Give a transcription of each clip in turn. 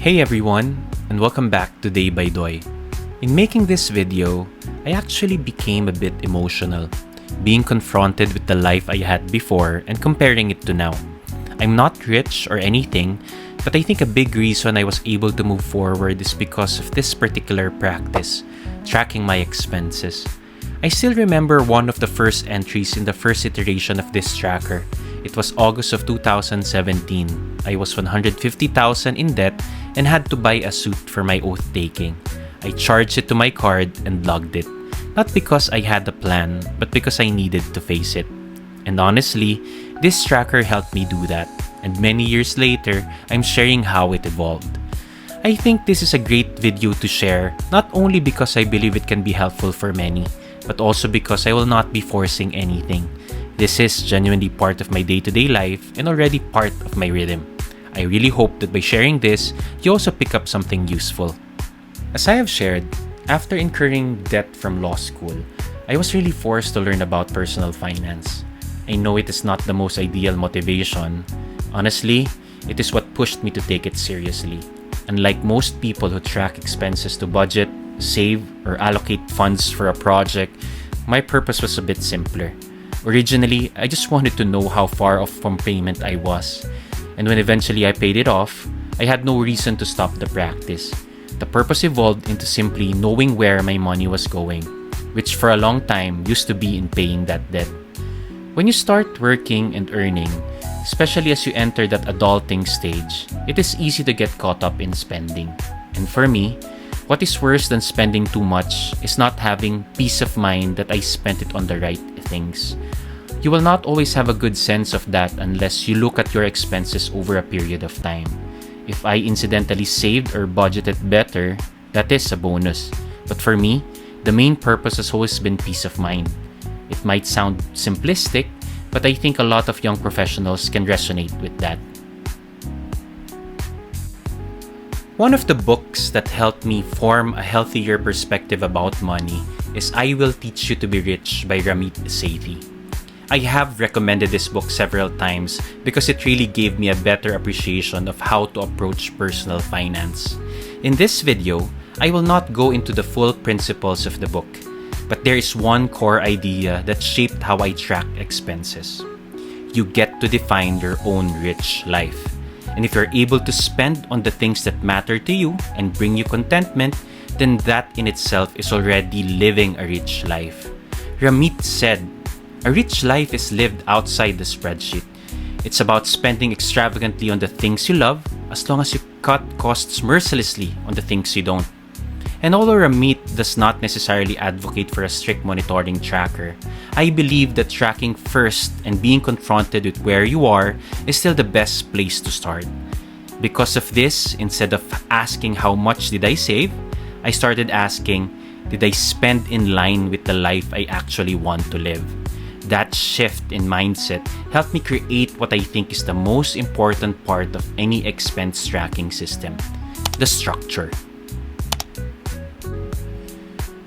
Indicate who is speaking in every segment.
Speaker 1: Hey everyone, and welcome back to Day by Doy. In making this video, I actually became a bit emotional, being confronted with the life I had before and comparing it to now. I'm not rich or anything, but I think a big reason I was able to move forward is because of this particular practice, tracking my expenses. I still remember one of the first entries in the first iteration of this tracker. It was August of 2017. I was 150,000 in debt and had to buy a suit for my oath taking. I charged it to my card and logged it. Not because I had a plan, but because I needed to face it. And honestly, this tracker helped me do that. And many years later, I'm sharing how it evolved. I think this is a great video to share, not only because I believe it can be helpful for many, but also because I will not be forcing anything. This is genuinely part of my day-to-day life and already part of my rhythm. I really hope that by sharing this, you also pick up something useful. As I have shared, after incurring debt from law school, I was really forced to learn about personal finance. I know it is not the most ideal motivation. Honestly, it is what pushed me to take it seriously. Unlike most people who track expenses to budget, save, or allocate funds for a project, my purpose was a bit simpler. Originally, I just wanted to know how far off from payment I was. And when eventually I paid it off, I had no reason to stop the practice. The purpose evolved into simply knowing where my money was going, which for a long time used to be in paying that debt. When you start working and earning, especially as you enter that adulting stage, it is easy to get caught up in spending. And for me, what is worse than spending too much is not having peace of mind that I spent it on the right things. You will not always have a good sense of that unless you look at your expenses over a period of time. If I incidentally saved or budgeted better, that is a bonus. But for me, the main purpose has always been peace of mind. It might sound simplistic, but I think a lot of young professionals can resonate with that. One of the books that helped me form a healthier perspective about money is I Will Teach You to Be Rich by Ramit Sethi. I have recommended this book several times because it really gave me a better appreciation of how to approach personal finance. In this video, I will not go into the full principles of the book, but there is one core idea that shaped how I track expenses. You get to define your own rich life. And if you're able to spend on the things that matter to you and bring you contentment, then that in itself is already living a rich life. Ramit said, "A rich life is lived outside the spreadsheet. It's about spending extravagantly on the things you love as long as you cut costs mercilessly on the things you don't." And although Ramit does not necessarily advocate for a strict monitoring tracker, I believe that tracking first and being confronted with where you are is still the best place to start. Because of this, instead of asking how much did I save, I started asking, did I spend in line with the life I actually want to live? That shift in mindset helped me create what I think is the most important part of any expense tracking system, the structure.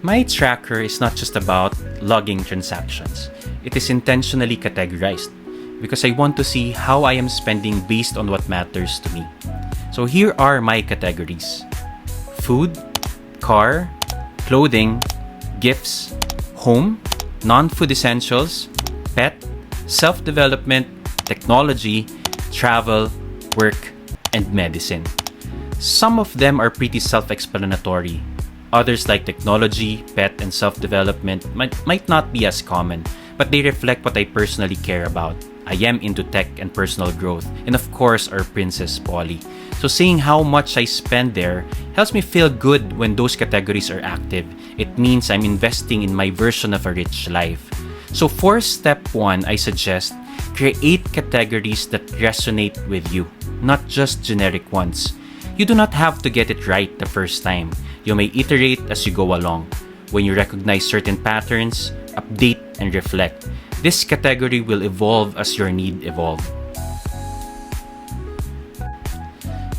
Speaker 1: My tracker is not just about logging transactions. It is intentionally categorized because I want to see how I am spending based on what matters to me. So here are my categories: food, car, clothing, gifts, home, non-food essentials, pet, self-development, technology, travel, work, and medicine. Some of them are pretty self-explanatory. Others like technology, pet, and self-development might not be as common, but they reflect what I personally care about. I am into tech and personal growth, and of course our Princess Polly. So seeing how much I spend there helps me feel good when those categories are active. It means I'm investing in my version of a rich life. So for step 1, I suggest create categories that resonate with you, not just generic ones. You do not have to get it right the first time. You may iterate as you go along. When you recognize certain patterns, update and reflect. This category will evolve as your need evolve.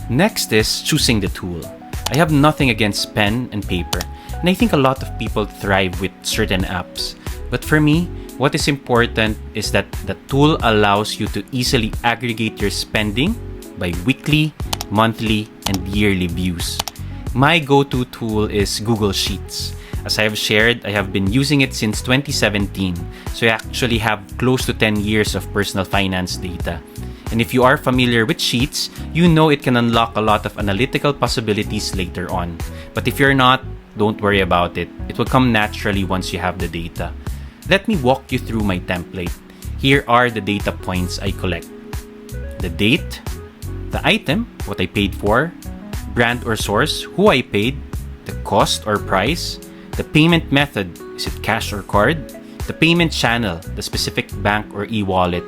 Speaker 1: Next is choosing the tool. I have nothing against pen and paper, and I think a lot of people thrive with certain apps. But for me, what is important is that the tool allows you to easily aggregate your spending by weekly, monthly, and yearly views. My go-to tool is Google Sheets. As I have shared, I have been using it since 2017, so I actually have close to 10 years of personal finance data. And if you are familiar with Sheets, you know it can unlock a lot of analytical possibilities later on. But if you're not, don't worry about it. It will come naturally once you have the data. Let me walk you through my template. Here are the data points I collect. The date, the item, what I paid for, brand or source, who I paid, the cost or price, the payment method, is it cash or card, the payment channel, the specific bank or e-wallet,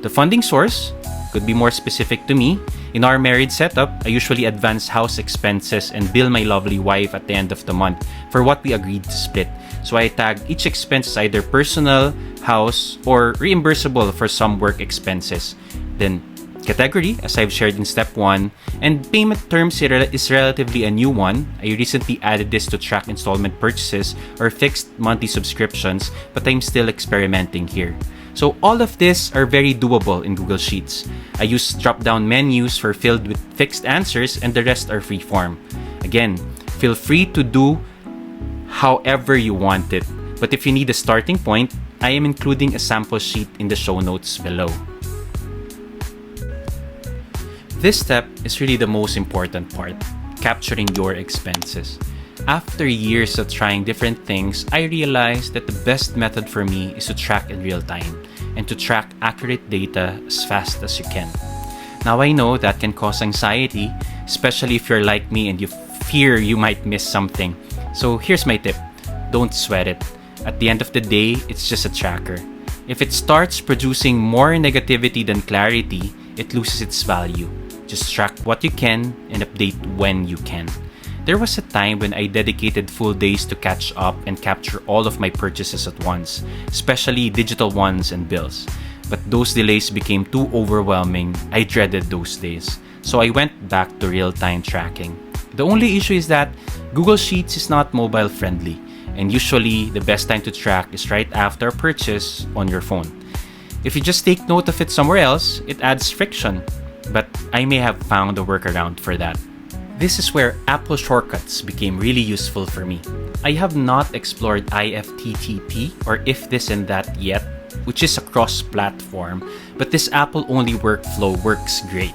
Speaker 1: the funding source, could be more specific to me. In our married setup, I usually advance house expenses and bill my lovely wife at the end of the month for what we agreed to split. So I tag each expense as either personal, house, or reimbursable for some work expenses. Then category, as I've shared in step 1, and payment terms is relatively a new one. I recently added this to track installment purchases or fixed monthly subscriptions, but I'm still experimenting here. So all of this are very doable in Google Sheets. I use drop-down menus for filled with fixed answers, and the rest are free-form. Again, feel free to do however you want it. But if you need a starting point, I am including a sample sheet in the show notes below. This step is really the most important part, capturing your expenses. After years of trying different things, I realized that the best method for me is to track in real time and to track accurate data as fast as you can. Now I know that can cause anxiety, especially if you're like me and you fear you might miss something. So here's my tip. Don't sweat it. At the end of the day, it's just a tracker. If it starts producing more negativity than clarity, it loses its value. Just track what you can and update when you can. There was a time when I dedicated full days to catch up and capture all of my purchases at once, especially digital ones and bills. But those delays became too overwhelming. I dreaded those days. So I went back to real-time tracking. The only issue is that Google Sheets is not mobile friendly, and usually the best time to track is right after a purchase on your phone. If you just take note of it somewhere else, it adds friction. But I may have found a workaround for that. This is where Apple shortcuts became really useful for me. I have not explored IFTTT or if this and that yet, which is a cross-platform, but this Apple-only workflow works great.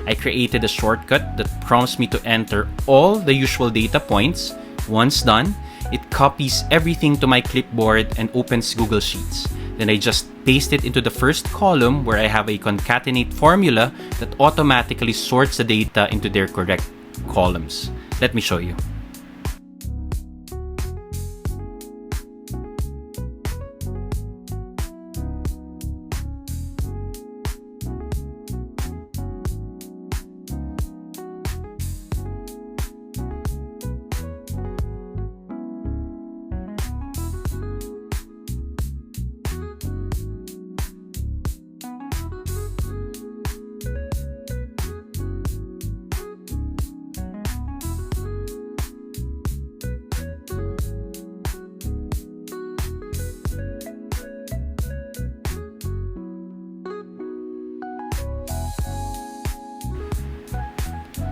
Speaker 1: I created a shortcut that prompts me to enter all the usual data points. Once done, it copies everything to my clipboard and opens Google Sheets. Then I just paste it into the first column where I have a concatenate formula that automatically sorts the data into their correct columns. Let me show you.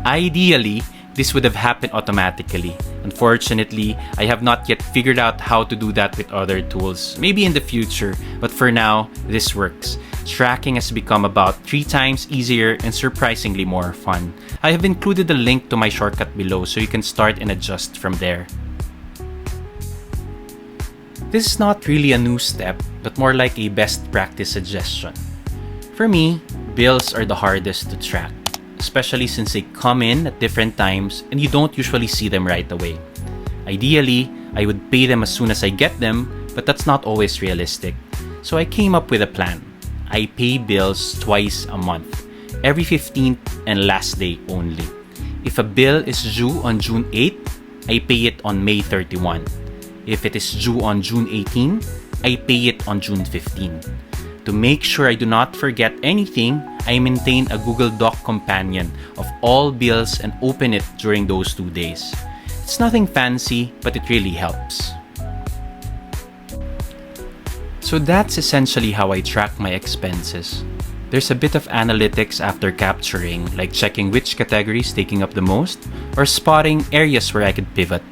Speaker 1: Ideally, this would have happened automatically. Unfortunately, I have not yet figured out how to do that with other tools. Maybe in the future, but for now, this works. Tracking has become about 3 times easier and surprisingly more fun. I have included a link to my shortcut below so you can start and adjust from there. This is not really a new step, but more like a best practice suggestion. For me, bills are the hardest to track, especially since they come in at different times and you don't usually see them right away. Ideally, I would pay them as soon as I get them, but that's not always realistic. So I came up with a plan. I pay bills twice a month, every 15th and last day only. If a bill is due on June 8th, I pay it on May 31. If it is due on June 18, I pay it on June 15. To make sure I do not forget anything, I maintain a Google Doc companion of all bills and open it during those 2 days. It's nothing fancy, but it really helps. So that's essentially how I track my expenses. There's a bit of analytics after capturing, like checking which categories taking up the most, or spotting areas where I could pivot.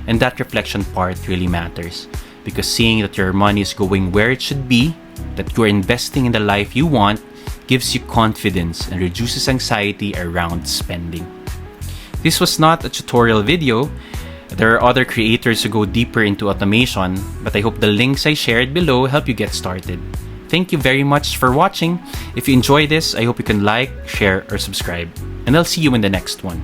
Speaker 1: And that reflection part really matters, because seeing that your money is going where it should be, that you're investing in the life you want, gives you confidence and reduces anxiety around spending. This was not a tutorial video. There are other creators who go deeper into automation, but I hope the links I shared below help you get started. Thank you very much for watching. If you enjoy this, I hope you can like, share, or subscribe. And I'll see you in the next one.